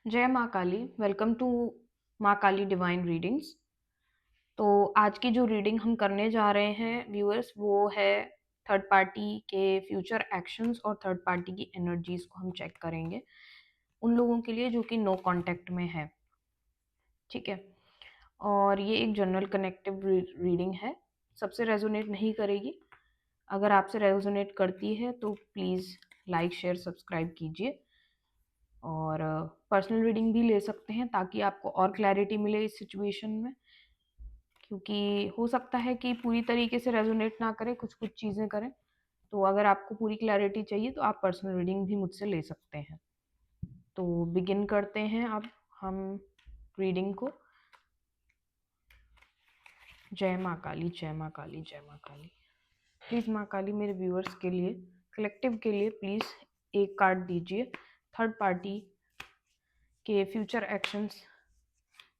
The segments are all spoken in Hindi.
जय माँ काली। वेलकम टू माँ काली डिवाइन रीडिंग्स। तो आज की जो रीडिंग हम करने जा रहे हैं व्यूअर्स, वो है थर्ड पार्टी के फ्यूचर एक्शंस और थर्ड पार्टी की एनर्जीज को हम चेक करेंगे उन लोगों के लिए जो कि नो कांटेक्ट में है। ठीक है। और ये एक जनरल कनेक्टिव रीडिंग है, सबसे रेजोनेट नहीं करेगी। अगर आपसे रेजोनेट करती है तो प्लीज़ लाइक शेयर सब्सक्राइब कीजिए। और पर्सनल रीडिंग भी ले सकते हैं ताकि आपको और क्लैरिटी मिले इस सिचुएशन में, क्योंकि हो सकता है कि पूरी तरीके से रेजोनेट ना करे, कुछ कुछ चीज़ें करें। तो अगर आपको पूरी क्लैरिटी चाहिए तो आप पर्सनल रीडिंग भी मुझसे ले सकते हैं। तो बिगिन करते हैं अब हम रीडिंग को। जय माँ काली, जय माँ काली, जय माँ काली। प्लीज़ माँ काली मेरे व्यूअर्स के लिए, कलेक्टिव के लिए प्लीज़ एक कार्ड दीजिए। थर्ड पार्टी के फ्यूचर एक्शंस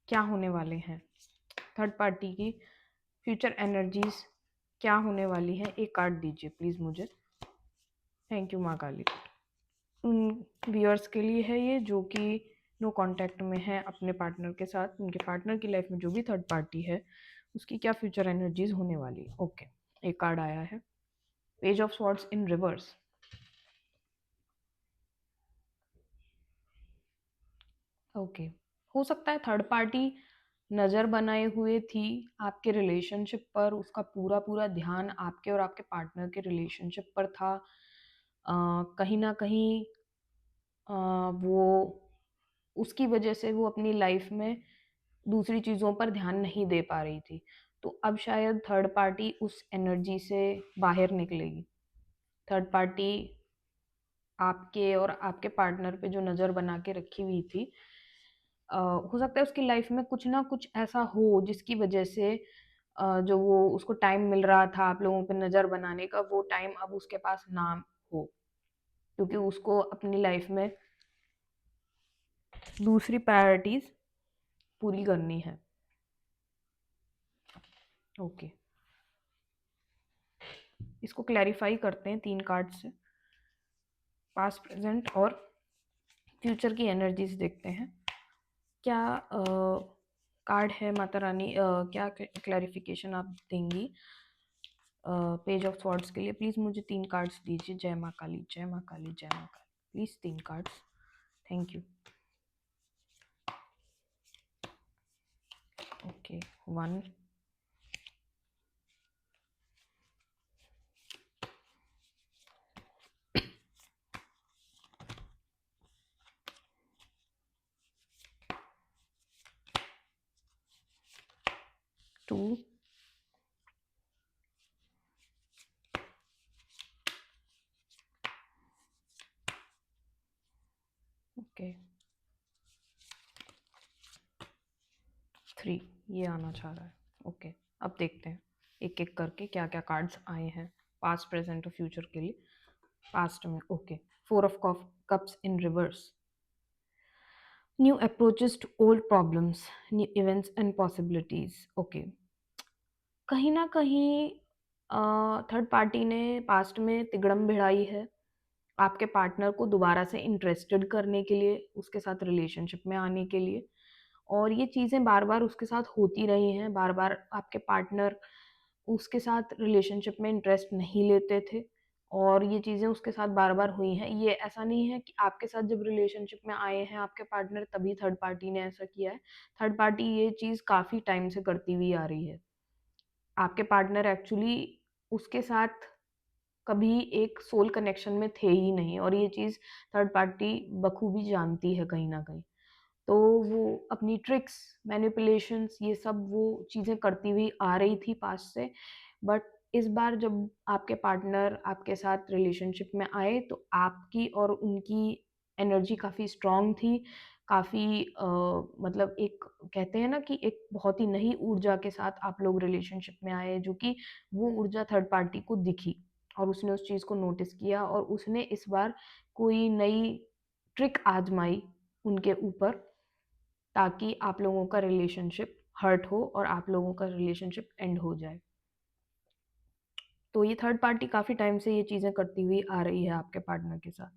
क्या होने वाले हैं, थर्ड पार्टी की फ्यूचर एनर्जीज क्या होने वाली है, एक कार्ड दीजिए प्लीज़ मुझे। थैंक यू माँ काली। उन व्यूअर्स के लिए है ये जो कि नो कांटेक्ट में है अपने पार्टनर के साथ, उनके पार्टनर की लाइफ में जो भी थर्ड पार्टी है उसकी क्या फ्यूचर एनर्जीज होने वाली। ओके, एक कार्ड आया है, page of swords in reverse. Okay, हो सकता है थर्ड पार्टी नज़र बनाए हुए थी आपके रिलेशनशिप पर, उसका पूरा पूरा ध्यान आपके और आपके पार्टनर के रिलेशनशिप पर था। कहीं ना कहीं वो उसकी वजह से वो अपनी लाइफ में दूसरी चीज़ों पर ध्यान नहीं दे पा रही थी। तो अब शायद थर्ड पार्टी उस एनर्जी से बाहर निकलेगी। थर्ड पार्टी आपके और आपके पार्टनर पे जो नज़र बना के रखी हुई थी, हो सकता है उसकी लाइफ में कुछ ना कुछ ऐसा हो जिसकी वजह से जो वो उसको टाइम मिल रहा था आप लोगों पे नज़र बनाने का, वो टाइम अब उसके पास ना हो, क्योंकि उसको अपनी लाइफ में दूसरी प्रायोरिटीज पूरी करनी है। ओके, इसको क्लैरिफाई करते हैं 3 कार्ड से। पास्ट, प्रेजेंट और फ्यूचर की एनर्जीज देखते हैं क्या कार्ड है माता रानी, क्या क्लैरिफिकेशन आप देंगी पेज ऑफ स्वॉर्ड्स के लिए। प्लीज़ मुझे 3 कार्ड्स दीजिए। जय माँ काली, जय माँ काली, जय Maa Kali. Please 3 cards. Thank you. Okay, 1, 2, okay, 3। ये आना चाह रहा है। ओके, अब देखते हैं एक एक करके क्या क्या कार्ड्स आए हैं पास्ट, प्रेजेंट और फ्यूचर के लिए। पास्ट में okay, 4 of cups in reverse. New approaches to old problems, new events and possibilities. Okay, कहीं ना कहीं थर्ड पार्टी ने पास्ट में तिगड़म भिड़ाई है आपके पार्टनर को दोबारा से इंटरेस्टेड करने के लिए, उसके साथ रिलेशनशिप में आने के लिए। और ये चीज़ें बार बार उसके साथ होती रही हैं, बार बार आपके पार्टनर उसके साथ रिलेशनशिप में इंटरेस्ट नहीं लेते थे और ये चीज़ें उसके साथ बार बार हुई हैं। ये ऐसा नहीं है कि आपके साथ जब रिलेशनशिप में आए हैं आपके पार्टनर तभी थर्ड पार्टी ने ऐसा किया है। थर्ड पार्टी ये चीज़ काफ़ी टाइम से करती हुई आ रही है। आपके पार्टनर एक्चुअली उसके साथ कभी एक सोल कनेक्शन में थे ही नहीं और ये चीज़ थर्ड पार्टी बखूबी जानती है कहीं ना कहीं। तो वो अपनी ट्रिक्स, मैनिपुलेशंस, ये सब वो चीज़ें करती हुई आ रही थी पास्ट से। बट इस बार जब आपके पार्टनर आपके साथ रिलेशनशिप में आए तो आपकी और उनकी एनर्जी काफ़ी स्ट्रॉन्ग थी, काफ़ी मतलब एक कहते हैं ना कि एक बहुत ही नई ऊर्जा के साथ आप लोग रिलेशनशिप में आए, जो कि वो ऊर्जा थर्ड पार्टी को दिखी और उसने उस चीज़ को नोटिस किया और उसने इस बार कोई नई ट्रिक आजमाई उनके ऊपर, ताकि आप लोगों का रिलेशनशिप हर्ट हो और आप लोगों का रिलेशनशिप एंड हो जाए। तो ये थर्ड पार्टी काफ़ी टाइम से ये चीज़ें करती हुई आ रही है आपके पार्टनर के साथ।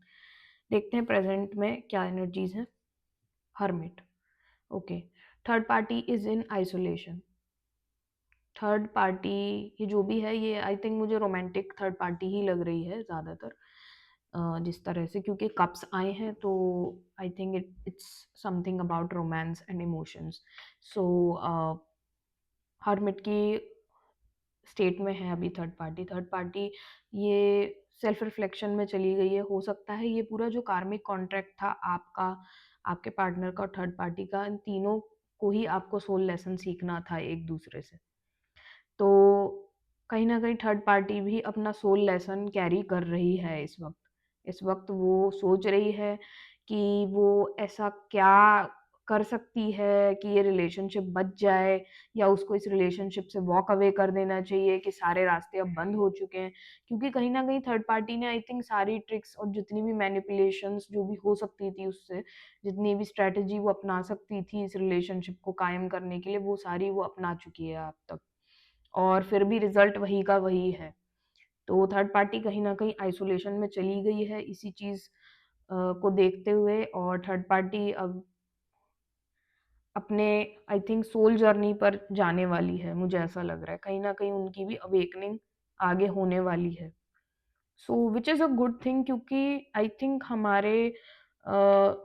देखते हैं प्रेजेंट में क्या एनर्जीज हैं। hermit. Okay. Third party is in isolation. Third party ये जो भी है, ये आई थिंक मुझे रोमांटिक थर्ड पार्टी ही लग रही है ज़्यादातर, जिस तरह से, क्योंकि कप्स आए हैं तो I think it's something about romance and emotions. So hermit की स्टेट में है अभी थर्ड पार्टी. थर्ड पार्टी ये सेल्फ रिफ्लेक्शन में चली गई है. हो सकता है ये पूरा जो कार्मिक कॉन्ट्रैक्ट था आपका, आपके पार्टनर का और थर्ड पार्टी का, इन तीनों को ही आपको सोल लेसन सीखना था एक दूसरे से. तो कहीं न कहीं थर्ड पार्टी भी अपना सोल लेसन कैरी कर रही है इस वक़्त. इस वक़्त वो सोच रही है कि वो ऐसा क्या कर सकती है कि ये रिलेशनशिप बच जाए, या उसको इस रिलेशनशिप से वॉक अवे कर देना चाहिए कि सारे रास्ते अब बंद हो चुके हैं. क्योंकि कहीं न कहीं थर्ड पार्टी ने आई थिंक सारी ट्रिक्स और जितनी भी मैनिपुलेशंस जो भी हो सकती थी उससे, जितनी भी स्ट्रैटेजी वो अपना सकती थी इस रिलेशनशिप को कायम करने के लिए, वो सारी वो अपना चुकी है अब तक. और फिर भी रिजल्ट वही का वही है. तो थर्ड पार्टी कहीं न कहीं आइसोलेशन में चली गई है इसी चीज़ को देखते हुए, और थर्ड पार्टी अब अपने आई थिंक सोल जर्नी पर जाने वाली है, मुझे ऐसा लग रहा है. कहीं न कहीं उनकी भी अवेकनिंग आगे होने वाली है. So which is a good thing, क्योंकि आई थिंक हमारे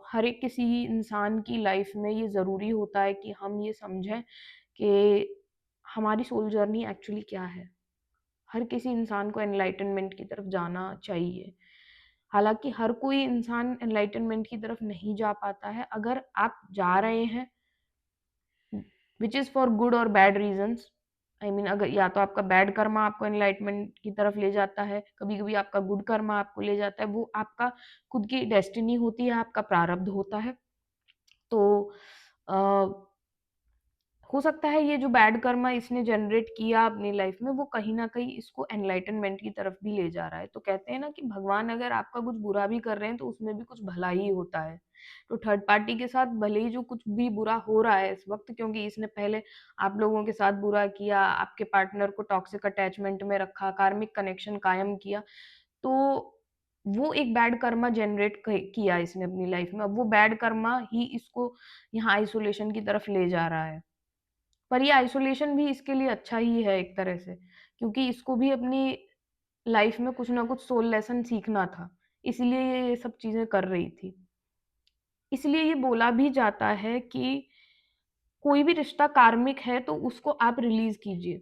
हर एक किसी इंसान की लाइफ में ये ज़रूरी होता है कि हम ये समझें कि हमारी सोल जर्नी एक्चुअली क्या है. हर किसी इंसान को एनलाइटनमेंट की तरफ जाना चाहिए. हालाँकि हर कोई इंसान एनलाइटनमेंट की तरफ नहीं जा पाता है. अगर आप जा रहे हैं, व्हिच इज़ फॉर गुड और बैड रीज़न्स, आई मीन अगर या तो आपका बैड कर्मा आपको एनलाइटमेंट की तरफ ले जाता है, कभी-कभी आपका गुड कर्मा आपको ले जाता है, वो आपका खुद की डेस्टिनी होती है, आपका प्रारब्ध होता है. तो अ हो सकता है ये जो बैड कर्मा इसने जनरेट किया अपनी लाइफ में, वो कहीं न कहीं इसको एनलाइटनमेंट की तरफ भी ले जा रहा है. तो कहते हैं ना कि भगवान अगर आपका कुछ बुरा भी कर रहे हैं तो उसमें भी कुछ भला ही होता है. तो थर्ड पार्टी के साथ भले ही जो कुछ भी बुरा हो रहा है इस वक़्त, क्योंकि इसने पहले आप लोगों के साथ बुरा किया, आपके पार्टनर को टॉक्सिक अटैचमेंट में रखा, कार्मिक कनेक्शन कायम किया, तो वो एक बैड कर्मा जनरेट क किया इसने अपनी लाइफ में. अब वो बैड कर्मा ही इसको यहाँ आइसोलेशन की तरफ ले जा रहा है. पर ये आइसोलेशन भी इसके लिए अच्छा ही है एक तरह से, क्योंकि इसको भी अपनी लाइफ में कुछ ना कुछ सोल लेसन सीखना था, इसलिए ये सब चीज़ें कर रही थी. इसलिए ये बोला भी जाता है कि कोई भी रिश्ता कार्मिक है तो उसको आप रिलीज़ कीजिए.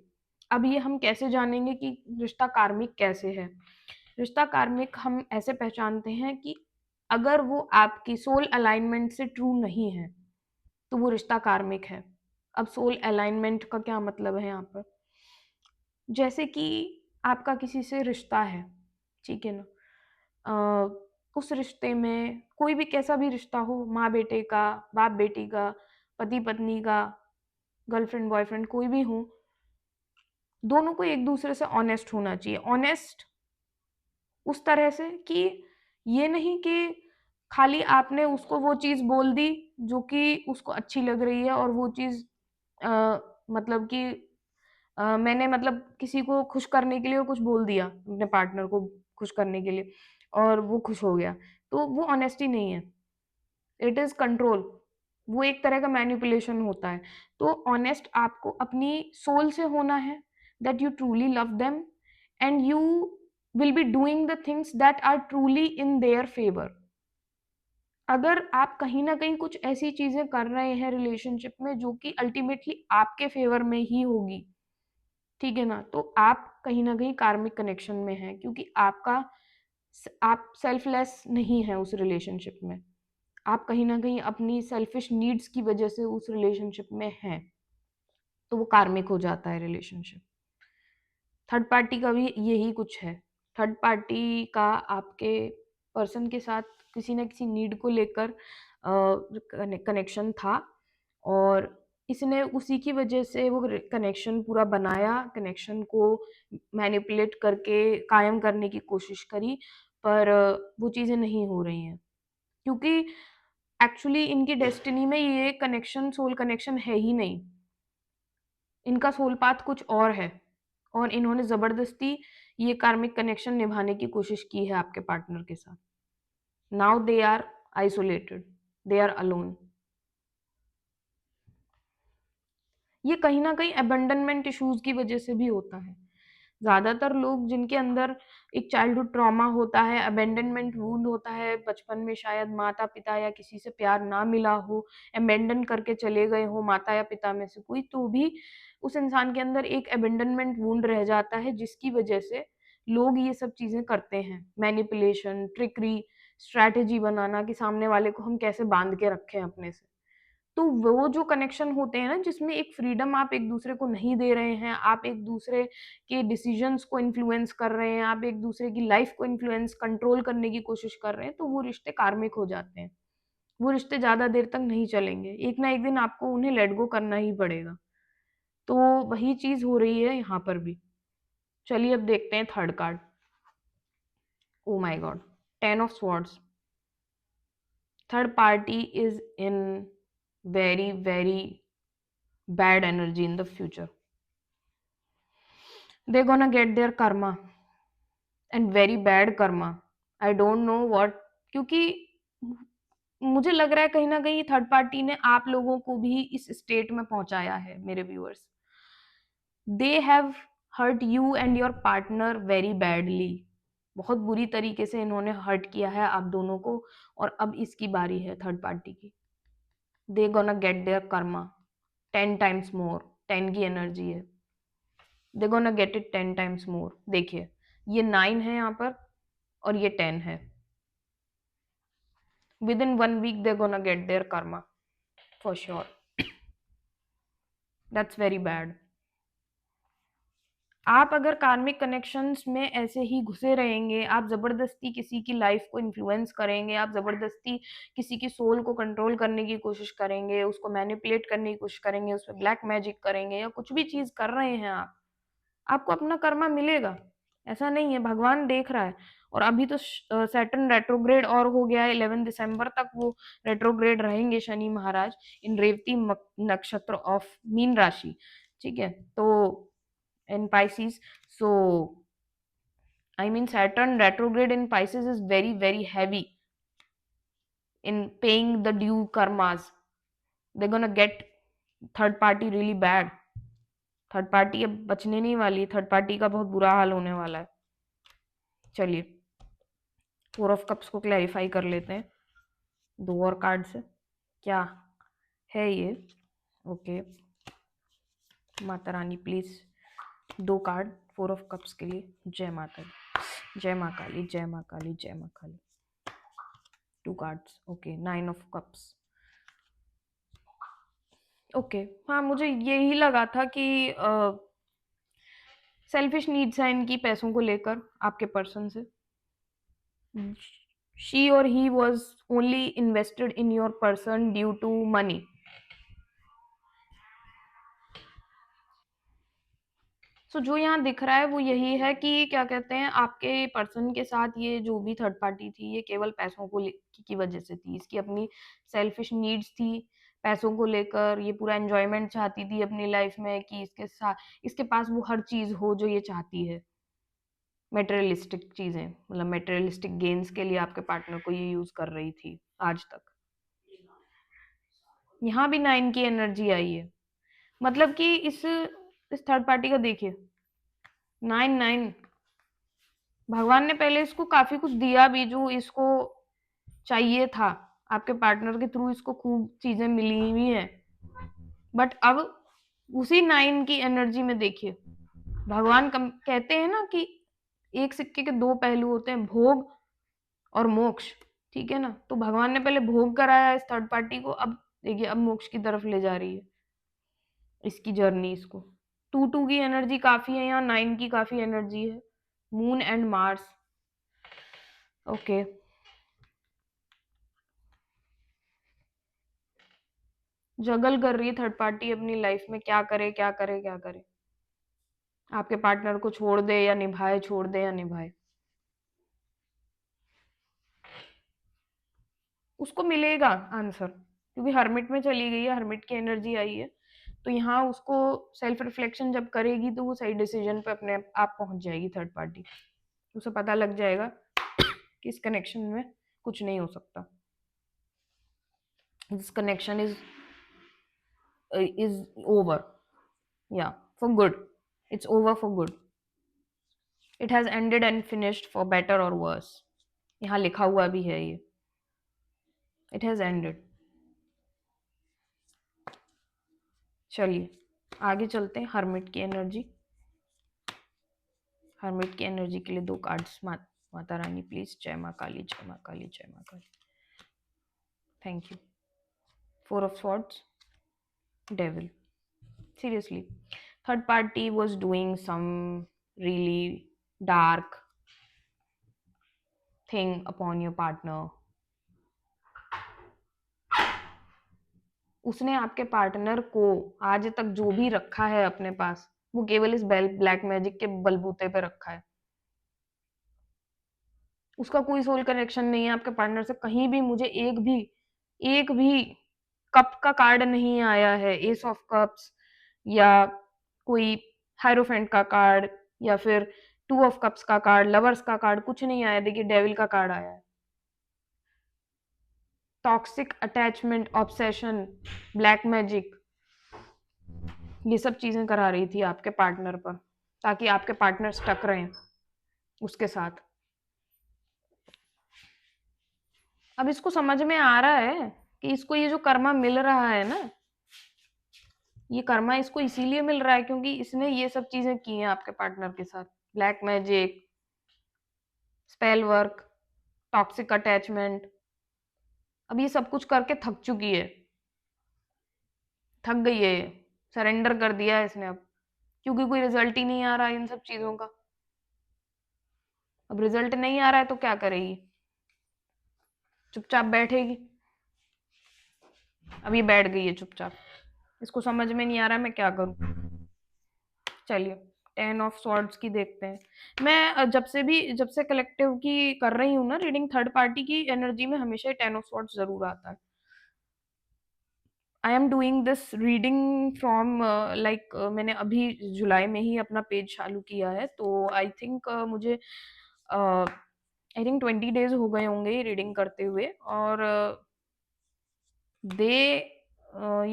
अब ये हम कैसे जानेंगे कि रिश्ता कार्मिक कैसे है? रिश्ता कार्मिक हम ऐसे पहचानते हैं कि अगर वो आपकी सोल अलाइनमेंट से ट्रू नहीं है, तो वो रिश्ता कार्मिक है. अब सोल अलाइनमेंट का क्या मतलब है यहाँ पर? जैसे कि आपका किसी से रिश्ता है, ठीक है ना? उस रिश्ते में कोई भी कैसा भी रिश्ता हो, माँ बेटे का, बाप बेटी का, पति पत्नी का, गर्लफ्रेंड बॉयफ्रेंड कोई भी हो, दोनों को एक दूसरे से ऑनेस्ट होना चाहिए. ऑनेस्ट उस तरह से कि ये नहीं कि खाली आपने उसको वो चीज़ बोल दी जो कि उसको अच्छी लग रही है, और वो चीज़ अ, मतलब कि मैंने मतलब किसी को खुश करने के लिए कुछ बोल दिया, अपने पार्टनर को खुश करने के लिए, और वो खुश हो गया. तो वो ऑनेस्टी नहीं है, इट इज़ कंट्रोल. वो एक तरह का मैनिपुलेशन होता है. तो ऑनेस्ट आपको अपनी सोल से होना है, that you truly love them and you will be doing the things that are truly in their favour. अगर आप कहीं न कहीं कुछ ऐसी चीज़ें कर रहे हैं रिलेशनशिप में जो कि अल्टीमेटली आपके फेवर में ही होगी, ठीक है ना? तो आप कहीं न कहीं कार्मिक कनेक्शन में हैं, क्योंकि आप सेल्फलेस नहीं हैं उस रिलेशनशिप में. आप कहीं न कहीं अपनी सेल्फिश नीड्स की वजह से उस रिलेशनशिप में हैं, तो वो कार्मिक हो जाता है रिलेशनशिप. थर्ड पार्टी का भी यही कुछ है. थर्ड पार्टी का आपके पर्सन के साथ किसी न किसी नीड को लेकर कनेक्शन था, और इसने उसी की वजह से वो कनेक्शन पूरा बनाया, कनेक्शन को मैनिपुलेट करके कायम करने की कोशिश करी, पर वो चीज़ें नहीं हो रही हैं, क्योंकि एक्चुअली इनकी डेस्टिनी में ये कनेक्शन सोल कनेक्शन है ही नहीं. इनका सोल पाथ कुछ और है, और इन्होंने ज़बरदस्ती ये कार्मिक कनेक्शन निभाने की कोशिश की है आपके पार्टनर के साथ. Now they are isolated, they are alone. ये कहीं ना कहीं अबंडनमेंट इश्यूज की वजह से भी होता है। ज्यादातर लोग जिनके अंदर एक चाइल्डहुड ट्रॉमा होता है, अबेंडनमेंट वूंड होता है, बचपन में शायद माता पिता या किसी से प्यार ना मिला हो, अबेंडन करके चले गए हो माता या पिता में से कोई, तो भी उस इंसान के अंदर एक अबेंडनमेंट वूंड रह जाता है, जिसकी वजह से लोग ये सब चीजें करते हैं। मैनिपुलेशन, ट्रिकरी, स्ट्रैटेजी बनाना कि सामने वाले को हम कैसे बांध के रखें अपने से। तो वो जो कनेक्शन होते हैं ना, जिसमें एक फ्रीडम आप एक दूसरे को नहीं दे रहे हैं, आप एक दूसरे के डिसीजंस को इन्फ्लुएंस कर रहे हैं, आप एक दूसरे की लाइफ को इन्फ्लुएंस कंट्रोल करने की कोशिश कर रहे हैं, तो वो रिश्ते कार्मिक हो जाते हैं। वो रिश्ते ज्यादा देर तक नहीं चलेंगे, एक ना एक दिन आपको उन्हें लेट गो करना ही पड़ेगा। तो वही चीज हो रही है यहाँ पर भी। चलिए अब देखते हैं third card. Oh my God, 10 of Swords। Third party is in very very bad energy in the future. They're gonna get their karma and very bad karma. I don't know what, क्योंकि मुझे लग रहा है कहीं ना कहीं थर्ड पार्टी ने आप लोगों को भी इस स्टेट में पहुंचाया है मेरे viewers. They have hurt you and your partner very badly. बहुत बुरी तरीके से इन्होंने हर्ट किया है आप दोनों को, और अब इसकी बारी है थर्ड पार्टी की। They gonna get their karma 10 times more। 10 की एनर्जी है, they gonna get it 10 times more। देखिए ये 9 है यहाँ पर और ये 10 है। Within 1 week they gonna get their karma for sure. That's very bad. आप अगर कार्मिक कनेक्शंस में ऐसे ही घुसे रहेंगे, आप जबरदस्ती किसी की लाइफ को इन्फ्लुएंस करेंगे, आप जबरदस्ती किसी की सोल को कंट्रोल करने की कोशिश करेंगे, उसको मैनिपुलेट करने की कोशिश करेंगे, उस पर ब्लैक मैजिक करेंगे या कुछ भी चीज कर रहे हैं आप, आपको अपना कर्मा मिलेगा। ऐसा नहीं है, भगवान देख रहा है। और अभी तो सैटर्न रेट्रोग्रेड और हो गया है, 11 दिसंबर तक वो रेट्रोग्रेड रहेंगे शनि महाराज इन रेवती नक्षत्र ऑफ मीन राशि। ठीक है, तो इन Pisces, so I mean Saturn retrograde in Pisces is very very heavy in paying the due karmas. They gonna gate third party really bad. Third party अब बचने नहीं वाली, थर्ड पार्टी का बहुत बुरा हाल होने वाला है। चलिए 4 of Cups को क्लैरिफाई कर लेते हैं 2 और कार्ड से, क्या है ये। ओके माता Rani please 2 card 4 of Cups के लिए। जय माता दी, जय माँ काली, जय माँ काली, जय माँ काली। 2 cards. Okay 9 of Cups। Okay हाँ, मुझे यही लगा था कि सेल्फिश नीड्स है इनकी पैसों को लेकर आपके पर्सन से। she or he was only invested in your person due to money। सो जो यहाँ दिख रहा है वो यही है कि क्या कहते हैं, आपके पर्सन के साथ ये जो भी थर्ड पार्टी थी, ये केवल पैसों को की वजह से थी। इसकी अपनी सेल्फिश नीड्स थी पैसों को लेकर। ये पूरा एंजॉयमेंट चाहती थी अपनी लाइफ में कि इसके साथ, इसके पास वो हर चीज हो जो ये चाहती है। मेटेरियलिस्टिक चीजें, मतलब मेटेरियलिस्टिक गेन्स के लिए आपके पार्टनर को ये यूज कर रही थी आज तक। यहाँ भी 9 की एनर्जी आई है, मतलब कि इस थर्ड पार्टी का देखिए 9 9। भगवान ने पहले इसको काफी कुछ दिया भी जो इसको चाहिए था, आपके पार्टनर के थ्रू इसको खूब चीजें मिली हुई हैं। बट अब उसी 9 की एनर्जी में देखिए, भगवान कहते हैं ना कि एक सिक्के के 2 पहलू होते हैं, भोग और मोक्ष। ठीक है ना, तो भगवान ने पहले भोग कराया इस थर्ड पार्टी को, अब देखिए अब मोक्ष की तरफ ले जा रही है इसकी जर्नी इसको। 2 की एनर्जी काफी है यहाँ, 9 की काफी एनर्जी है। Moon and Mars. ओके जगल कर रही है थर्ड पार्टी अपनी लाइफ में, क्या करे क्या करे क्या करे। आपके पार्टनर को छोड़ दे या निभाए, छोड़ दे या निभाए, उसको मिलेगा आंसर, क्योंकि हर्मिट में चली गई है, हर्मिट की एनर्जी आई है। तो यहाँ उसको सेल्फ रिफ्लेक्शन जब करेगी तो वो सही डिसीजन पे अपने आप पहुंच जाएगी थर्ड पार्टी। उसे पता लग जाएगा कि इस कनेक्शन में कुछ नहीं हो सकता, this connection is over. Yeah, for good. It's over for good. It has ended and finished for better or worse. यहाँ लिखा हुआ भी है ये. It has ended. चलिए आगे चलते हैं. हर्मिट की एनर्जी. हर्मिट की एनर्जी के लिए 2 कार्ड्स. माता रानी प्लीज. जय माँ काली, जय माँ काली, जय Maa Kali. Thank you. 4 of swords. Devil. Seriously, third party was doing some really dark thing upon your partner. उसने आपके पार्टनर को आज तक जो भी रखा है अपने पास, वो केवल इस ब्लैक मैजिक के बलबूते पे रखा है. उसका कोई सोल कनेक्शन नहीं है आपके पार्टनर से. कहीं भी मुझे एक भी कप का कार्ड नहीं आया है. एस ऑफ कप्स या कोई हायरोफेंट का कार्ड या फिर 2 ऑफ कप्स का कार्ड, लवर्स का कार्ड, कुछ नहीं आया. देखिए डेविल का कार्ड आया है. Toxic attachment, obsession, black magic, ये सब चीजें करा रही थी आपके पार्टनर पर, ताकि आपके पार्टनर स्टक रहे उसके साथ. अब इसको समझ में आ रहा है कि इसको ये जो कर्मा मिल रहा है ना, ये कर्मा इसको इसीलिए मिल रहा है क्योंकि इसने ये सब चीजें की हैं आपके पार्टनर के साथ. Black magic, spell work, toxic attachment. अब ये सब कुछ करके थक चुकी है. थक गई है. सरेंडर कर दिया है इसने अब, क्योंकि कोई रिजल्ट ही नहीं आ रहा है इन सब चीजों का. अब रिजल्ट नहीं आ रहा है तो क्या करेगी? चुपचाप बैठेगी. अब ये बैठ गई है चुपचाप. इसको समझ में नहीं आ रहा है मैं क्या करूं. चलिए 10 ऑफ सॉर्ड्स की देखते हैं. मैं जब से कलेक्टिव की कर रही हूँ ना रीडिंग, थर्ड पार्टी की एनर्जी में हमेशा 10 ऑफ सॉर्ड्स जरूर आता है. I am doing this reading from like मैंने अभी जुलाई में ही अपना पेज चालू किया है, तो आई थिंक मुझे आई थिंक 20 डेज हो गए होंगे ये रीडिंग करते हुए. और they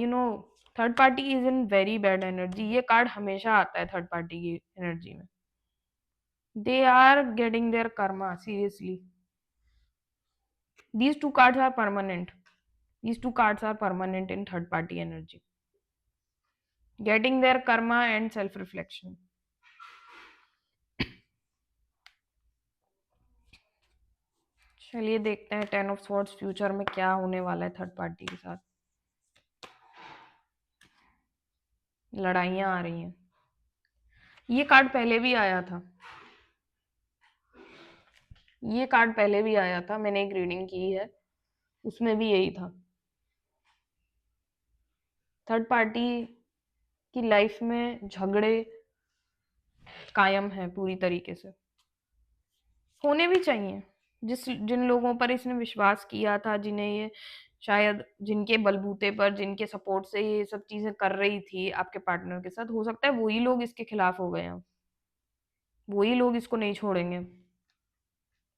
you know third party is in very bad energy. ये कार्ड हमेशा आता है थर्ड पार्टी की एनर्जी में. They are getting their karma. Seriously these two cards are permanent. These two cards are permanent in third party energy. Getting their karma and self reflection. चलिए देखते हैं 10 ऑफ स्वॉर्ड्स फ्यूचर में क्या होने वाला है थर्ड पार्टी के साथ. लड़ाइयां आ रही हैं. ये कार्ड पहले भी आया था. ये कार्ड पहले भी आया था. मैंने एक रीडिंग की है, उसमें भी यही था. थर्ड पार्टी की लाइफ में झगड़े कायम है पूरी तरीके से. होने भी चाहिए. जिन लोगों पर इसने विश्वास किया था, जिन्हें ये शायद जिनके बलबूते पर, जिनके सपोर्ट से ये सब चीजें कर रही थी आपके पार्टनर के साथ, हो सकता है वही लोग इसके खिलाफ हो गए हैं. वही लोग इसको नहीं छोड़ेंगे.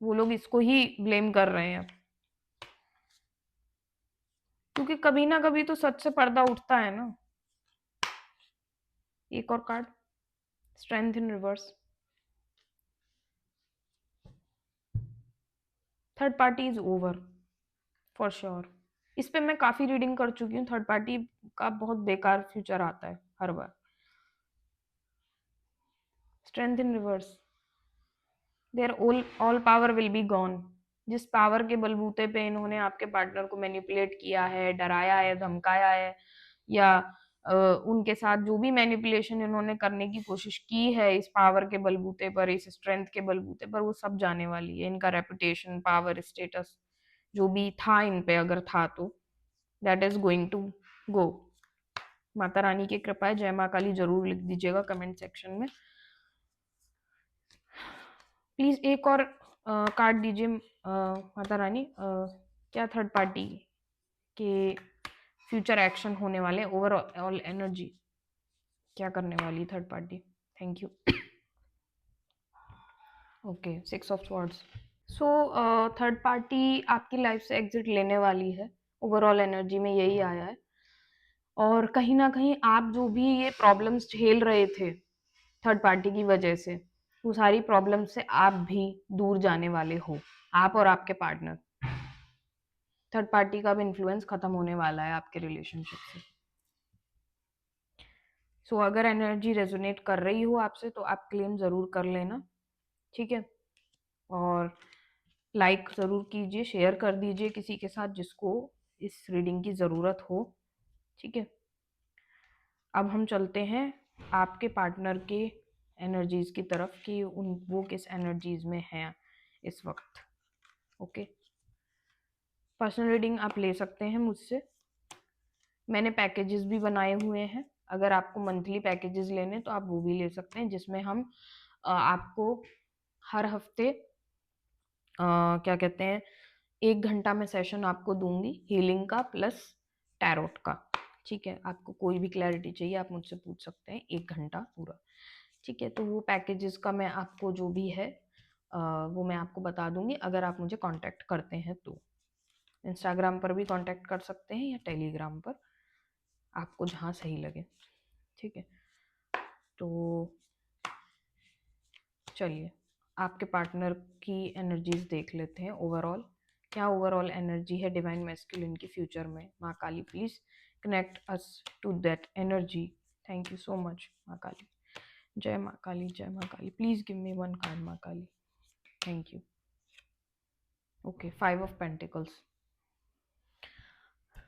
वो लोग इसको ही ब्लेम कर रहे हैं, क्योंकि कभी ना कभी तो सच से पर्दा उठता है ना. एक और card. Strength in reverse. Third party is over for sure. इस पे मैं काफी रीडिंग कर चुकी हूँ. थर्ड पार्टी का बहुत बेकार फ्यूचर आता है हर बार. Strength in reverse. Their all power will be gone. जिस पावर के बलबूते पे इन्होंने आपके पार्टनर को मैनिपुलेट किया है, डराया है, धमकाया है, या उनके साथ जो भी मैनिपुलेशन इन्होंने करने की कोशिश की है इस पावर के बलबूते पर, इस स्ट्रेंथ के बलबूते पर, वो सब जाने वाली है. इनका रेपुटेशन, पावर, स्टेटस जो भी था इन पे, अगर था तो, that is going to go. Mata Rani की कृपा है. जय माँ काली जरूर लिख दीजिएगा कमेंट सेक्शन में. प्लीज एक और कार्ड दीजिए माता रानी. क्या थर्ड पार्टी के फ्यूचर एक्शन होने वाले, ओवरऑल एनर्जी क्या करने वाली third party. Thank you. Okay 6 of swords. So third party आपकी लाइफ से एग्जिट लेने वाली है. ओवरऑल एनर्जी में यही आया है. और कहीं ना कहीं आप जो भी ये प्रॉब्लम्स झेल रहे थे थर्ड पार्टी की वजह से, वो सारी प्रॉब्लम से आप भी दूर जाने वाले हो, आप और आपके पार्टनर। थर्ड पार्टी का भी इन्फ्लुएंस खत्म होने वाला है आपके रिलेशनशिप से। सो अगर एनर्जी रेजोनेट कर रही हो आपसे तो आप क्लेम ज़रूर कर लेना, ठीक है। और लाइक ज़रूर कीजिए, शेयर कर दीजिए किसी के साथ जिसको इस रीडिंग की ज़रूरत हो, ठीक है। अब हम चलते हैं आपके पार्टनर के एनर्जीज की तरफ कि उन वो किस एनर्जीज में हैं इस वक्त। ओके, पर्सनल रीडिंग आप ले सकते हैं मुझसे। मैंने पैकेजेस भी बनाए हुए हैं, अगर आपको मंथली पैकेजेस लेने तो आप वो भी ले सकते हैं, जिसमें हम आपको हर हफ्ते क्या कहते हैं 1 घंटा में सेशन आपको दूंगी हीलिंग का प्लस टैरोट का, ठीक है। आपको कोई भी क्लैरिटी चाहिए आप मुझसे पूछ सकते हैं, 1 घंटा पूरा, ठीक है। तो वो पैकेजेस का मैं आपको जो भी है वो मैं आपको बता दूंगी अगर आप मुझे कांटेक्ट करते हैं तो। इंस्टाग्राम पर भी कांटेक्ट कर सकते हैं या टेलीग्राम पर, आपको जहाँ सही लगे, ठीक है। तो चलिए आपके पार्टनर की एनर्जीज देख लेते हैं ओवरऑल। क्या ओवरऑल एनर्जी है डिवाइन मैस्कुलिन की फ्यूचर में। Maa Kali please connect us to that energy. Thank you so much Maa Kali. जय माँ काली, जय Maa Kali. Please give me one card Maa Kali. Thank you. Okay, 5 of pentacles.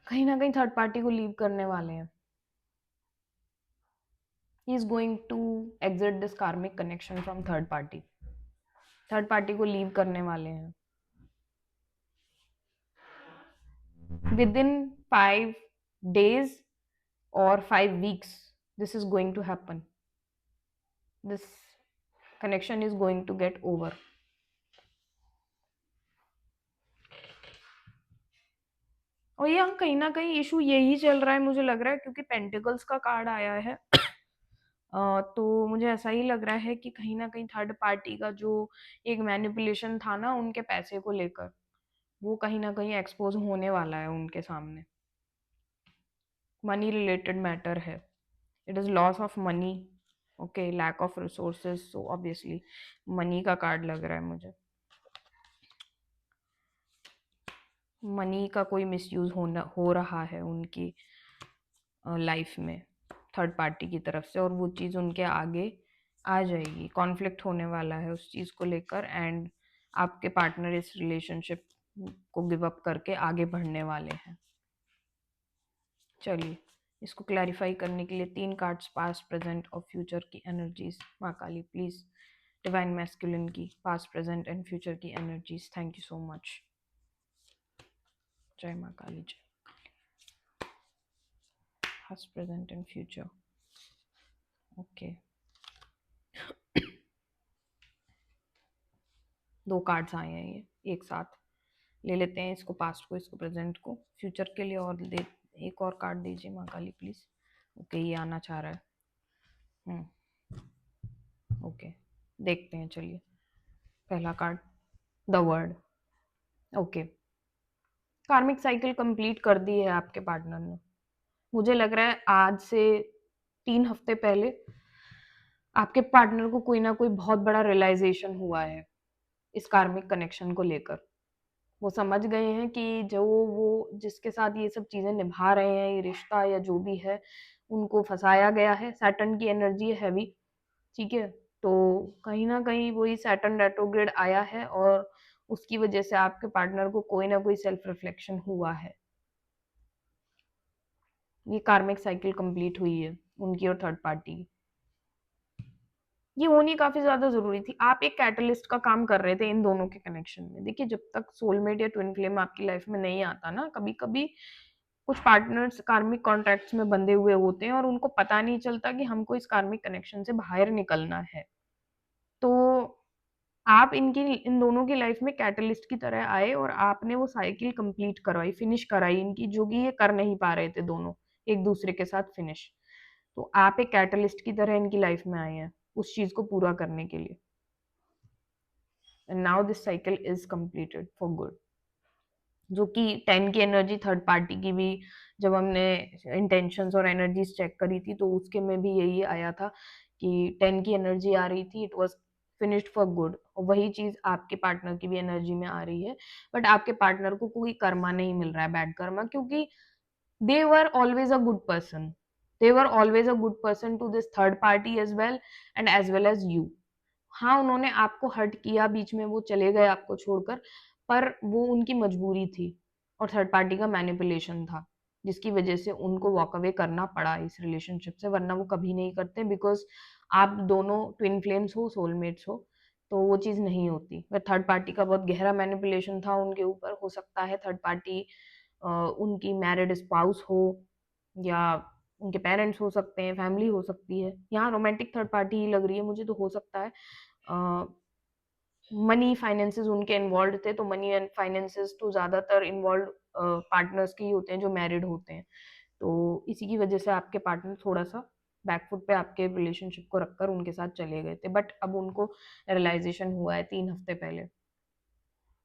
कहीं ना कहीं थर्ड पार्टी को लीव करने वाले हैं। He is going to exit this karmic connection from third party. Third party को लीव करने वाले हैं within 5 days or 5 weeks. This is going to happen. This connection is going to get over. और ये कहीं ना कहीं इशू यही चल रहा है मुझे लग रहा है, क्योंकि पेंटिकल्स का कार्ड आया है। तो मुझे ऐसा ही लग रहा है कि कहीं ना कहीं थर्ड पार्टी का जो एक मैनिपुलेशन था ना उनके पैसे को लेकर, वो कहीं ना कहीं एक्सपोज होने वाला है उनके सामने। मनी रिलेटेड मैटर है, it is loss of money, okay, lack of resources. So obviously money का कार्ड लग रहा है मुझे। मनी का कोई मिसयूज हो रहा है उनकी लाइफ में थर्ड पार्टी की तरफ से, और वो चीज़ उनके आगे आ जाएगी। कॉन्फ्लिक्ट होने वाला है उस चीज़ को लेकर, एंड आपके पार्टनर इस रिलेशनशिप को गिव अप करके आगे बढ़ने वाले हैं। चलिए इसको क्लैरिफाई करने के लिए 3 कार्ड्स पास्ट प्रेजेंट और फ्यूचर की एनर्जीज। माँ काली प्लीज डिवाइन मैस्कुलिन की पास्ट प्रेजेंट एंड फ्यूचर की energies. Thank you so much. जय माँ काली, जय past present and future। Okay, 2 cards आए हैं ये एक साथ। ले लेते हैं इसको पास्ट को, इसको प्रेजेंट को, फ्यूचर के लिए। और दे एक और कार्ड दीजिए माँ काली प्लीज। ओके, ये आना चाह रहा है। ओके, देखते हैं। चलिए पहला कार्ड द वर्ड। ओके, कार्मिक साइकिल कंप्लीट कर दी है आपके पार्टनर ने। मुझे लग रहा है आज से 3 हफ्ते पहले आपके पार्टनर को कोई ना कोई बहुत बड़ा रियलाइजेशन हुआ है इस कार्मिक कनेक्शन को लेकर। वो समझ गए हैं कि जो वो जिसके साथ ये सब चीजें निभा रहे हैं, ये रिश्ता या जो भी है, उनको फंसाया गया है। सैटर्न की एनर्जी है हैवी, ठीक है। तो कहीं ना कहीं वही सैटर्न रेट्रोग्रेड आया है और उसकी वजह से आपके पार्टनर को कोई ना कोई सेल्फ रिफ्लेक्शन हुआ है। ये कार्मिक साइकिल कंप्लीट हुई है उनकी और थर्ड पार्टी की। ये होनी काफी ज्यादा जरूरी थी। आप एक कैटलिस्ट का काम कर रहे थे इन दोनों के कनेक्शन में। देखिए जब तक सोलमेट या ट्विन फ्लेम आपकी लाइफ में नहीं आता ना, कभी कभी कुछ पार्टनर्स कार्मिक कॉन्ट्रैक्ट्स में बंधे हुए होते हैं और उनको पता नहीं चलता कि हमको इस कार्मिक कनेक्शन से बाहर निकलना है। तो आप इनकी इन दोनों की लाइफ में कैटलिस्ट की तरह आए और आपने वो साइकिल कंप्लीट करवाई, फिनिश कराई इनकी, जो कि ये कर नहीं पा रहे थे दोनों एक दूसरे के साथ फिनिश। तो आप एक कैटलिस्ट की तरह इनकी लाइफ में आए हैं उस चीज को पूरा करने के लिए। And now this cycle is completed for good. जो कि 10 की एनर्जी थर्ड पार्टी की भी, जब हमने इंटेंशंस और एनर्जीज चेक करी थी तो उसके में भी यही आया था कि 10 की एनर्जी आ रही थी, it was finished for good. और वही चीज आपके पार्टनर की भी एनर्जी में आ रही है, बट आपके पार्टनर को कोई कर्मा नहीं मिल रहा है, बैड कर्मा, क्योंकि they were always a good person, they were always a good person to this third party as well as you। हाँ, उन्होंने आपको हर्ट किया, बीच में वो चले गए आपको छोड़कर, पर वो उनकी मजबूरी थी और थर्ड पार्टी का मैनिपुलेशन था, जिसकी वजह से उनको वॉक अवे करना पड़ा इस रिलेशनशिप से, वरना वो कभी नहीं करते, बिकॉज आप दोनों ट्विन फ्लेम्स हो, सोलमेट्स हो, तो वो चीज़ नहीं होती। वह थर्ड पार्टी का बहुत गहरा मैनिपुलेशन था उनके ऊपर। हो सकता है थर्ड पार्टी उनकी मैरिड स्पाउस हो, या उनके पेरेंट्स हो सकते हैं, फैमिली हो सकती है। यहाँ रोमांटिक थर्ड पार्टी ही लग रही है मुझे, तो हो सकता है मनी फाइनेंसेस उनके इन्वॉल्व थे, तो मनी एंड फाइनेंसेस तो ज़्यादातर इन्वॉल्व पार्टनर्स के ही होते हैं जो मैरिड होते हैं, तो इसी की वजह से आपके पार्टनर थोड़ा सा बैकफुट पे आपके रिलेशनशिप को रखकर उनके साथ चले गए थे। बट अब उनको रियलाइजेशन हुआ है 3 हफ्ते पहले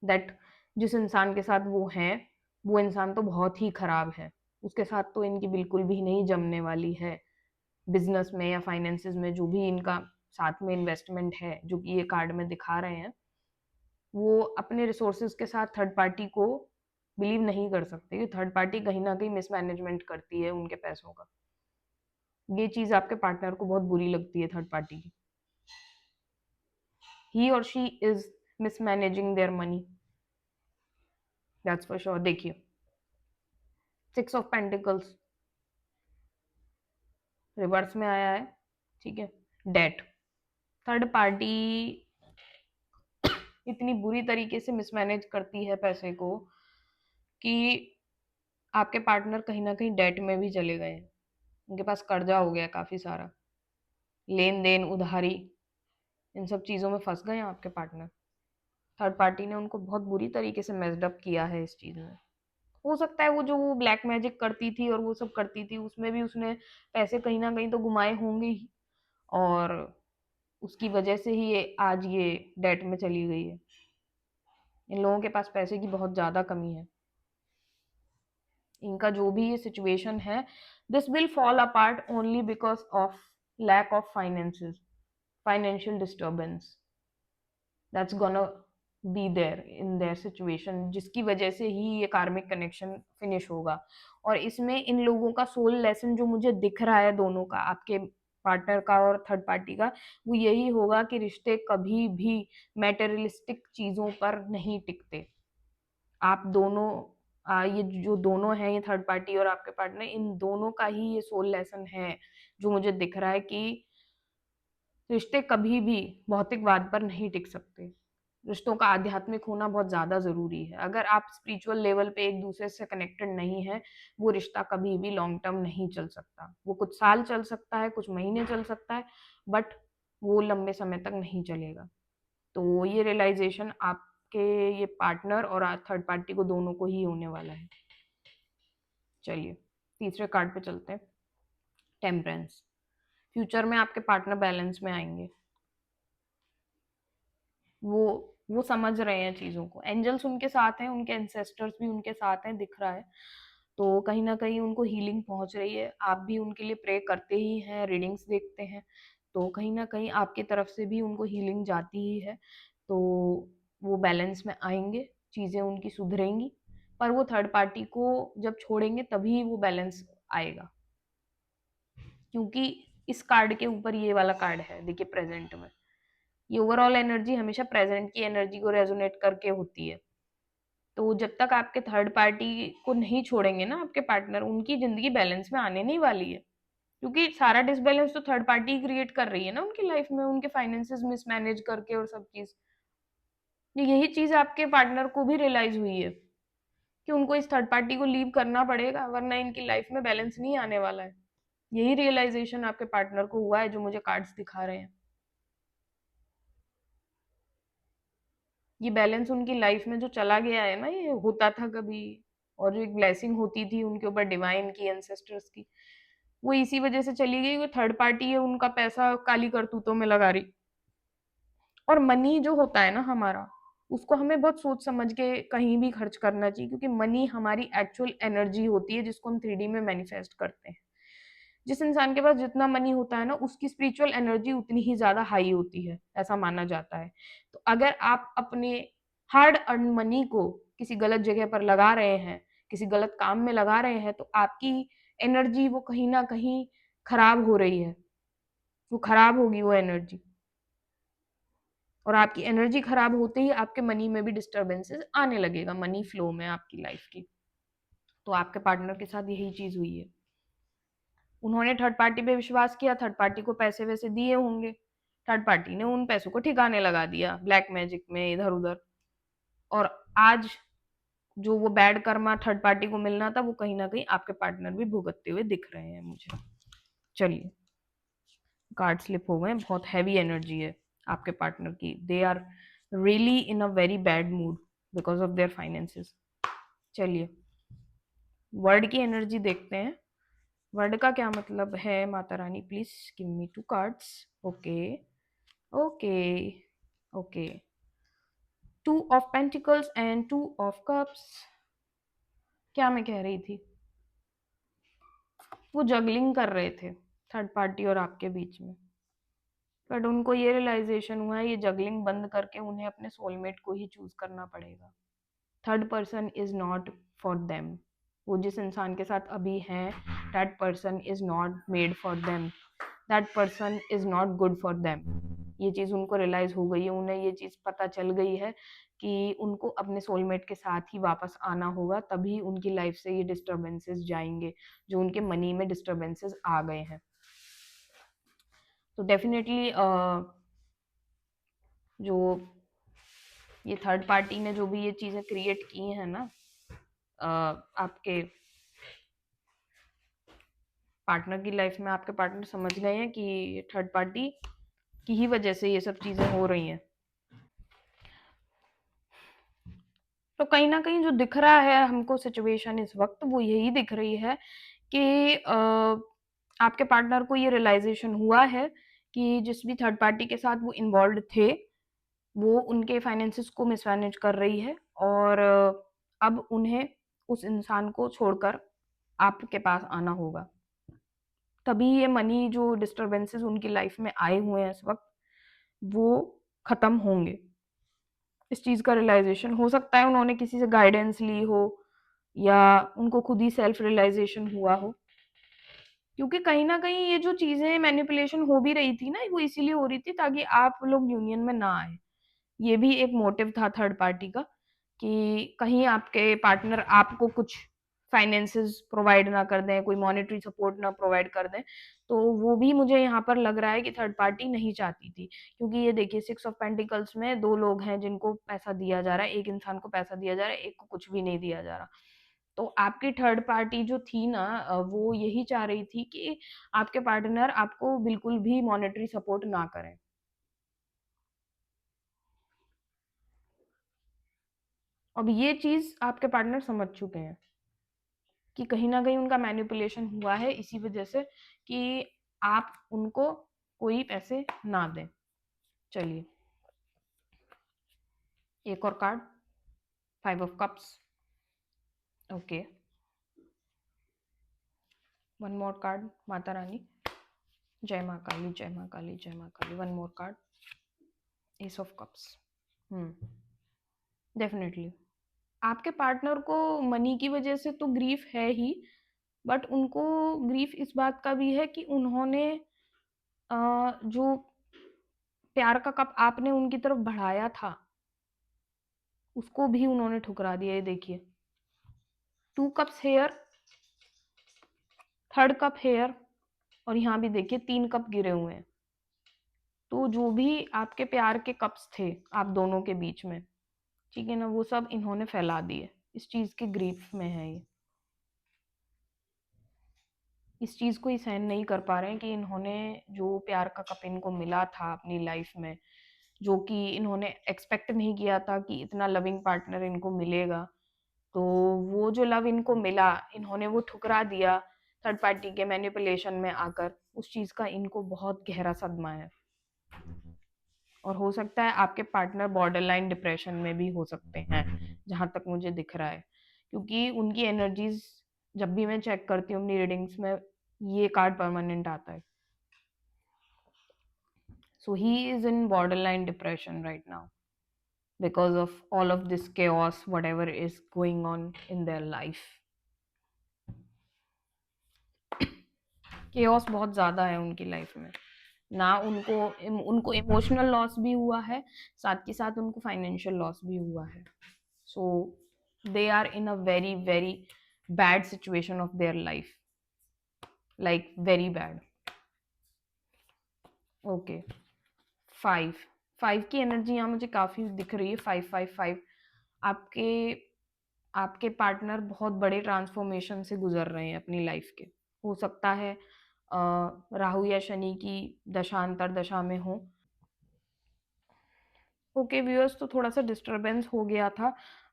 दैट जिस इंसान के साथ वो हैं, वो इंसान तो बहुत ही खराब है, उसके साथ तो इनकी बिल्कुल भी नहीं जमने वाली है। बिजनेस में या फाइनेंसेस में जो भी इनका साथ में इन्वेस्टमेंट है, जो कि ये कार्ड में दिखा रहे हैं, वो अपने रिसोर्सेज के साथ थर्ड पार्टी को बिलीव नहीं कर सकते, कि थर्ड पार्टी कहीं ना कहीं मिसमैनेजमेंट करती है उनके पैसों का। ये चीज आपके पार्टनर को बहुत बुरी लगती है थर्ड पार्टी की। ही और she is mismanaging their money, that's for sure. देखिए, 6 ऑफ पेंटिकल्स रिवर्स में आया है, ठीक है। डेट, थर्ड पार्टी इतनी बुरी तरीके से मिसमैनेज करती है पैसे को कि आपके पार्टनर कहीं ना कहीं डेट में भी चले गए हैं, उनके पास कर्जा हो गया काफी सारा, लेन देन, उधारी, इन सब चीजों में फंस गए हैं आपके पार्टनर। थर्ड पार्टी ने उनको बहुत बुरी तरीके से मेस्ड अप किया है इस चीज में। हो सकता है वो जो वो ब्लैक मैजिक करती थी और वो सब करती थी, उसमें भी उसने पैसे कहीं ना कहीं तो घुमाए होंगे ही, और उसकी वजह से ही ये आज ये डेट में चली गई है। इन लोगों के पास पैसे की बहुत ज्यादा कमी है। इनका जो भी ये सिचुएशन है, this will fall apart only because of lack of finances, financial disturbance that's gonna be there in their situation, जिसकी वजह से ही ये कार्मिक कनेक्शन फिनिश होगा। और इसमें इन लोगों का सोल लेसन जो मुझे दिख रहा है दोनों का, आपके पार्टनर का और थर्ड पार्टी का, वो यही होगा कि रिश्ते कभी भी मैटेरियलिस्टिक चीजों पर नहीं टिकते। आप दोनों ये जो दोनों हैं, ये थर्ड पार्टी और आपके पार्टनर, इन दोनों का ही ये सोल लेसन है जो मुझे दिख रहा है कि रिश्ते कभी भी भौतिकवाद पर नहीं टिक सकते। रिश्तों का आध्यात्मिक होना बहुत ज्यादा जरूरी है। अगर आप स्पिरिचुअल लेवल पे एक दूसरे से कनेक्टेड नहीं है, वो रिश्ता कभी भी लॉन्ग टर्म नहीं चल सकता। वो कुछ साल चल सकता है, कुछ महीने चल सकता है, बट वो लंबे समय तक नहीं चलेगा। तो ये रियलाइजेशन आपके ये पार्टनर और थर्ड पार्टी को दोनों को ही होने वाला है। चलिए तीसरे कार्ड पे चलते हैं, टेम्परेंस। फ्यूचर में आपके पार्टनर बैलेंस में आएंगे, वो समझ रहे हैं चीजों को, एंजल्स उनके साथ हैं, उनके एंसेस्टर्स भी उनके साथ हैं, दिख रहा है। तो कहीं ना कहीं उनको हीलिंग पहुंच रही है। आप भी उनके लिए प्रे करते ही हैं, रीडिंग्स देखते हैं, तो कहीं ना कहीं आपकी तरफ से भी उनको हीलिंग जाती ही है। तो वो बैलेंस में आएंगे, चीजें उनकी सुधरेंगी, पर वो थर्ड पार्टी को जब छोड़ेंगे तभी वो बैलेंस आएगा, क्योंकि इस कार्ड के ऊपर ये वाला कार्ड है, देखिए प्रेजेंट में ये ओवरऑल एनर्जी हमेशा प्रेजेंट की एनर्जी को रेजोनेट करके होती है। तो जब तक आपके थर्ड पार्टी को नहीं छोड़ेंगे ना आपके पार्टनर, उनकी जिंदगी बैलेंस में आने नहीं वाली है, क्योंकि सारा डिसबैलेंस तो थर्ड पार्टी क्रिएट कर रही है ना उनकी लाइफ में, उनके फाइनेंसेस मिसमैनेज करके और सब चीज। यही चीज आपके पार्टनर को भी रियलाइज हुई है कि उनको इस थर्ड पार्टी को लीव करना पड़ेगा, वरना इनकी लाइफ में बैलेंस नहीं आने वाला है। यही रियलाइजेशन आपके पार्टनर को हुआ है जो मुझे कार्ड्स दिखा रहे हैं। ये बैलेंस उनकी लाइफ में जो चला गया है ना, ये होता था कभी, और जो एक ब्लेसिंग होती थी उनके ऊपर डिवाइन की, एंसेस्टर्स की, वो इसी वजह से चली गई। वो थर्ड पार्टी है, उनका पैसा काली करतूतों में लगा रही। और मनी जो होता है ना हमारा, उसको हमें बहुत सोच समझ के कहीं भी खर्च करना चाहिए, क्योंकि मनी हमारी एक्चुअल एनर्जी होती है जिसको हम 3D में मैनिफेस्ट करते हैं। जिस इंसान के पास जितना मनी होता है ना, उसकी स्पिरिचुअल एनर्जी उतनी ही ज्यादा हाई होती है, ऐसा माना जाता है। तो अगर आप अपने हार्ड अर्न मनी को किसी गलत जगह पर लगा रहे हैं, किसी गलत काम में लगा रहे हैं, तो आपकी एनर्जी वो कहीं ना कहीं खराब हो रही है, वो खराब होगी वो एनर्जी। और आपकी एनर्जी खराब होते ही आपके मनी में भी डिस्टरबेंसेस आने लगेगा, मनी फ्लो में आपकी लाइफ की। तो आपके पार्टनर के साथ यही चीज हुई है। उन्होंने थर्ड पार्टी पे विश्वास किया, थर्ड पार्टी को पैसे वैसे दिए होंगे, थर्ड पार्टी ने उन पैसों को ठिकाने लगा दिया ब्लैक मैजिक में इधर उधर। और आज जो वो बैड कर्मा थर्ड पार्टी को मिलना था, वो कहीं ना कहीं आपके पार्टनर भी भुगतते हुए दिख रहे हैं मुझे। चलिए, कार्ड स्लिप हो गए, बहुत हैवी एनर्जी है आपके पार्टनर की। They are really in a very bad mood because of their finances. चलिए, वर्ड की एनर्जी देखते हैं। वर्ड का क्या मतलब है? Mata Rani please give me 2 cards. Okay, okay, okay. 2 of pentacles and 2 of cups. क्या मैं कह रही थी? वो जगलिंग कर रहे थे थर्ड पार्टी और आपके बीच में, बट उनको ये रियलाइजेशन हुआ है ये जगलिंग बंद करके उन्हें अपने सोलमेट को ही चूज करना पड़ेगा। Third person is not for them. वो जिस इंसान के साथ अभी हैं, that person is not made for them, that person is not good for them. ये चीज उनको रियलाइज हो गई है, उन्हें ये चीज पता चल गई है कि उनको अपने सोलमेट के साथ ही वापस आना होगा, तभी उनकी लाइफ से ये डिस्टरबेंसेस जाएंगे, जो उनके मनी में डिस्टरबेंसेस आ गए हैं। तो डेफिनेटली जो ये थर्ड पार्टी ने जो भी ये चीजें क्रिएट की हैं ना, आपके पार्टनर की लाइफ में, आपके पार्टनर समझ गए हैं कि थर्ड पार्टी की ही वजह से ये सब चीजें हो रही हैं। तो कहीं ना कहीं जो दिख रहा है हमको सिचुएशन इस वक्त, वो यही दिख रही है कि आपके पार्टनर को ये रियलाइजेशन हुआ है कि जिस भी थर्ड पार्टी के साथ वो इन्वॉल्व थे, वो उनके फाइनेंसेस को मिसमैनेज कर रही है। और अब उन्हें उस इंसान को छोड़कर आपके पास आना होगा, तभी ये मनी जो डिस्टरबेंसेस उनकी लाइफ में आए हुए हैं इस वक्त, वो खत्म होंगे। इस चीज का रियलाइजेशन हो सकता है उन्होंने किसी से गाइडेंस ली हो, या उनको खुद ही सेल्फ रियलाइजेशन हुआ हो। क्योंकि कहीं ना कहीं ये जो चीजें मैनिपुलेशन हो भी रही थी ना, वो इसीलिए हो रही थी ताकि आप लोग यूनियन में ना आए। ये भी एक मोटिव था थर्ड पार्टी का, कि कहीं आपके पार्टनर आपको कुछ फाइनेंसेस प्रोवाइड ना कर दें, कोई मॉनेटरी सपोर्ट ना प्रोवाइड कर दें। तो वो भी मुझे यहाँ पर लग रहा है कि थर्ड पार्टी नहीं चाहती थी, क्योंकि ये देखिए 6 ऑफ पेंटिकल्स में 2 लोग हैं जिनको पैसा दिया जा रहा है, एक इंसान को पैसा दिया जा रहा है, एक को कुछ भी नहीं दिया जा रहा। तो आपकी थर्ड पार्टी जो थी ना, वो यही चाह रही थी कि आपके पार्टनर आपको बिल्कुल भी मॉनेटरी सपोर्ट ना करें। अब ये चीज आपके पार्टनर समझ चुके हैं कि कहीं ना कहीं उनका मैनिपुलेशन हुआ है इसी वजह से, कि आप उनको कोई पैसे ना दें। चलिए, एक और card, 5 of cups. Okay, one more card, Mata Rani. जय माँ काली, जय माँ काली, जय Maa Kali. One more card, ace of cups. Definitely आपके पार्टनर को मनी की वजह से तो ग्रीफ है ही, बट उनको ग्रीफ इस बात का भी है कि उन्होंने जो प्यार का कप आपने उनकी तरफ बढ़ाया था, उसको भी उन्होंने ठुकरा दिया। ये देखिए, 2 cups here, third cup here, और यहाँ भी देखिए 3 कप गिरे हुए हैं। तो जो भी आपके प्यार के कप्स थे आप दोनों के बीच में, ठीक है ना, वो सब इन्होंने फैला दिए। इस चीज के ग्रीफ में है ये, इस चीज को ही सहन नहीं कर पा रहे हैं कि इन्होंने जो प्यार का कप इनको मिला था अपनी लाइफ में, जो कि इन्होंने एक्सपेक्ट नहीं किया था कि इतना लविंग पार्टनर इनको मिलेगा, तो वो जो लव इनको मिला, इन्होंने वो ठुकरा दिया थर्ड पार्टी के मैनिपुलेशन में आकर। उस चीज का इनको बहुत गहरा सदमा है। और हो सकता है आपके पार्टनर बॉर्डर लाइन डिप्रेशन में भी हो सकते हैं, जहां तक मुझे दिख रहा है, क्योंकि उनकी एनर्जीज जब भी मैं चेक करती हूँ अपनी रीडिंग्स में ये कार्ड परमानेंट आता है. So he is in borderline depression right now because of all of this chaos, whatever is going on in their life. chaos बहुत ज़्यादा है उनकी लाइफ में ना. उनको इमोशनल लॉस भी हुआ है, साथ के साथ उनको फाइनेंशियल लॉस भी हुआ है. So they are in a very very bad situation of their life, like very bad. Okay, 5 की एनर्जी यहाँ मुझे काफ़ी दिख रही है. 5 आपके आपके पार्टनर बहुत बड़े ट्रांसफॉर्मेशन से गुजर रहे हैं अपनी लाइफ के. हो सकता है राहु या शनि की दशांतर दशा में हो. ओके व्यूअर्स, तो थोड़ा सा डिस्टरबेंस हो गया था,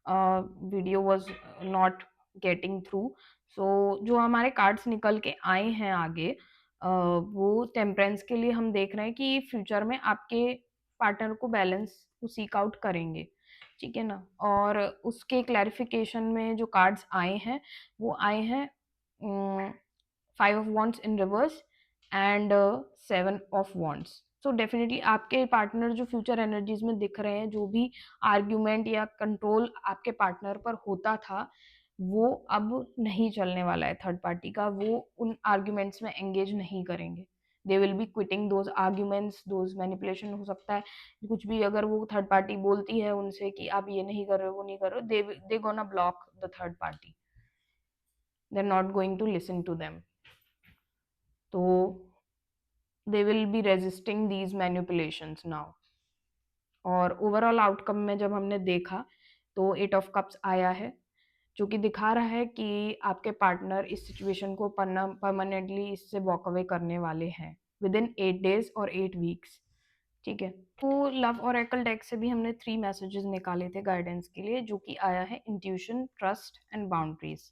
video was not getting through. So जो हमारे कार्ड्स निकल के आए हैं आगे, वो टेम्परेंस के लिए हम देख रहे हैं कि फ्यूचर में आपके पार्टनर को बैलेंस को सीक आउट करेंगे, ठीक है ना. और उसके क्लैरिफिकेशन में जो कार्ड्स आए हैं वो आए हैं 5 of Wands in reverse and 7 of Wands. So definitely आपके पार्टनर जो फ्यूचर एनर्जीज में दिख रहे हैं, जो भी आर्ग्यूमेंट या कंट्रोल आपके पार्टनर पर होता था वो अब नहीं चलने वाला है. थर्ड पार्टी का वो उन आर्ग्यूमेंट्स में एंगेज नहीं करेंगे. They will be quitting those arguments, those manipulation. हो सकता है कुछ भी अगर वो थर्ड पार्टी बोलती है उनसे कि आप ये नहीं कर रहे हो, वो नहीं कर रहे हो, they gonna block the third party. They are not going to listen to them. तो they will be resisting these manipulations now. और ओवरऑल आउटकम में जब हमने देखा तो 8 of Cups आया है, जो कि दिखा रहा है कि आपके पार्टनर इस सिचुएशन को परमानेंटली इससे वॉक अवे करने वाले हैं विद इन 8 days और 8 weeks. ठीक है. तो लव ओरेकल डेक से भी हमने 3 मैसेजेस निकाले थे गाइडेंस के लिए, जो कि आया है इंट्यूशन, ट्रस्ट एंड बाउंड्रीज.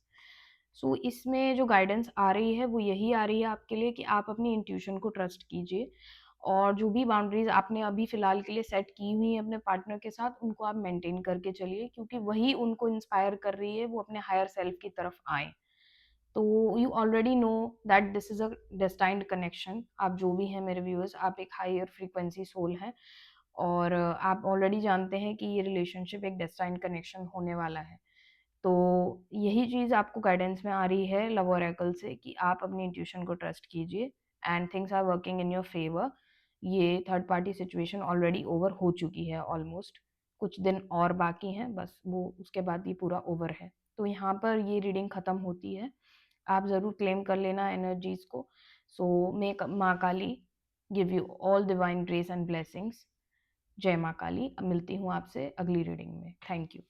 सो इसमें जो गाइडेंस आ रही है वो यही आ रही है आपके लिए कि आप अपनी इंट्यूशन को ट्रस्ट कीजिए और जो भी बाउंड्रीज आपने अभी फिलहाल के लिए सेट की हुई हैं अपने पार्टनर के साथ, उनको आप मेंटेन करके चलिए, क्योंकि वही उनको इंस्पायर कर रही है वो अपने हायर सेल्फ की तरफ आए. तो you already know that this is a destined connection. आप जो भी हैं मेरे व्यूअर्स, आप एक हायर फ्रीक्वेंसी सोल हैं और आप ऑलरेडी जानते हैं कि ये रिलेशनशिप एक डेस्टाइन्ड कनेक्शन होने वाला है. तो यही चीज़ आपको गाइडेंस में आ रही है लव ओरेकल से कि आप अपनी इंट्यूशन को ट्रस्ट कीजिए and things are working in your favour. ये third party situation already over हो चुकी है ऑलमोस्ट. कुछ दिन और बाकी हैं बस, वो उसके बाद ये पूरा ओवर है. तो यहाँ पर ये रीडिंग ख़त्म होती है. आप ज़रूर क्लेम कर लेना एनर्जीज को. So may Maa Kali give you all divine grace and blessings. जय माँ काली. अब मिलती हूँ आपसे अगली रीडिंग में. Thank you.